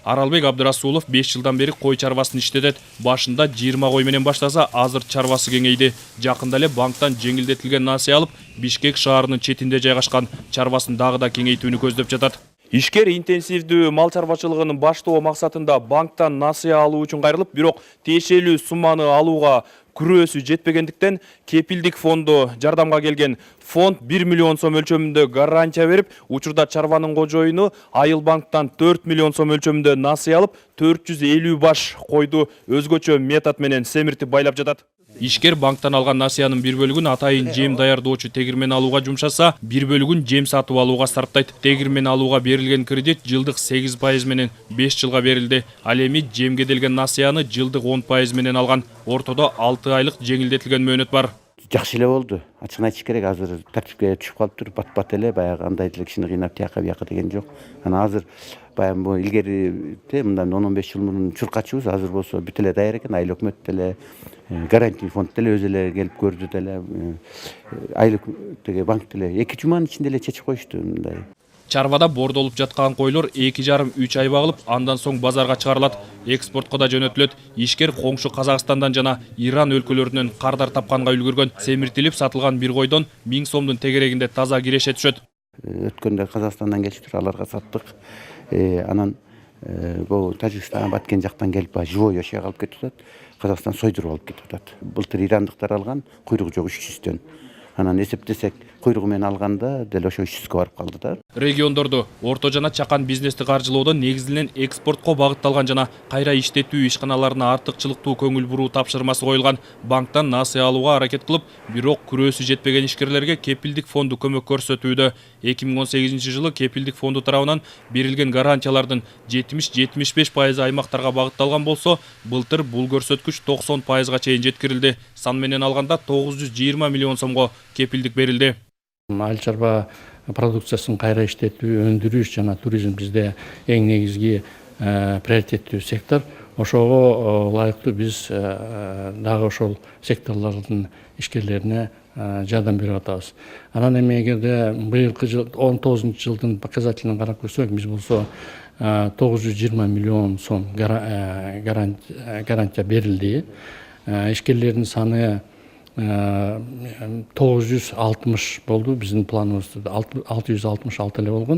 Аралбек Абдырасулов 5 жылдан бери кой чарбасын иштетет. Башында 20 кой менен баштаса, азыр чарбасы кеңейди. Жакында эле банктан жеңилдетилген насыя алып, Бишкек шаарынын четинде жайгашкан чарбасын дагы да кеңейтүүнү көздөп жатат. Ишкер интенсивдүү мал чарбачылыгынын баштоо максатында банктан насыя алуу үчүн кайрылып, бирок тиешелүү сумманы алууга күрөөсү жетпегендиктен кепилдик фонду жардамга келген. Фонд 1 миллион сом өлчөмүндө гарантия берип, учурда чарбанын кожоюну Айыл банктан 4 миллион сом өлчөмүндө насыя алып, 450 баш койду өзгөчө метод менен семиртип байлап жатат. Ишкер банктан алган насыянын бир бөлүгүн атайын жем даярдоочу тегирмен алууга жумшаса, бир бөлүгүн жем сатып алууга сарптайт. Тегирмен алууга берилген кредит жылдык 8% менен 5 жылга берилди. Ал эми жемге делген насыяны жылдык 10% менен алган. Ортодо 6 айлык жеңилдетилген мөөнөт бар. Жакшы эле болду. Ачыгын айтыш керек, азыр тартипке түшүп калыптыр. Бат эле баягы андай деле кишини кыйнап тияка бияка деген жок. Анан азыр баягы бу илгери мындан 10-15 жыл мурун чуркачыбыз, азыр болсо бүт эле даяр экен. Айыл өкмөт деле, гарантий фонд деле өзү эле келип көрдү деле, айлык теге банк деле 2 жуманын ичинде эле чечип коюшту мындай. Чарбада бордолуп жаткан койлор 2,5-3 ай багылып, андан соң базарга чыгарылат, экспортко да жөнөтүлөт. Ишкер коңшу Казакстандан жана Иран өлкөлөрүнөн кардар тапканга үлгүргөн. Семиртилип сатылган бир койдон 1000 сомдун тегерегинде таза киреше түшөт. Өткөндө Казакстандан келиптир, аларга саттык. Анан бул Тажикстан, Баткен жактан келип, живой ошого алып кетип атат. Казакстан сойдуруп алып кетип атат. Былтыр ирандыктар алган, куйругу жок 300төн. Анан эсептесек, куйругу менен алганда деле ошо 300га барып калды да. Региондорду орто жана чакан бизнести каржылоодо негизинен экспортко багытталган жана кайра иштетүү ишканаларына артыкчылыктуу көңүл буруу тапшырмасы коюлган. Банктан насыя алууга аракет кылып, бирок күрөөсү жетпеген ишкерлерге кепилдик фонду көмөк көрсөтүүдө. 2018 жылы кепилдик фонду тарабынан берилген гарантиялардын 70-75% аймактарга багытталган болсо, былтыр бул көрсөткүч 90%га чейин жеткирилди. Сан менен алганда 920 миллион сомго кепилдик берилди. Айыл чарба продукциясын кайра иштетүү, өндүрүш жана туризм бизде эң негизги приоритеттүү сектор. Ошого ылайыктуу биз дагы ошол секторлордун ишкерлерине жардам берип атабыз. Анан эми эгерде быйылкы жыл 19-жылдын показателин карап көрсөк, биз болсо 920 миллион сом гарантия берилди. Ишкерлердин саны 960 болду, биздин планыбызда 666 эле болгон.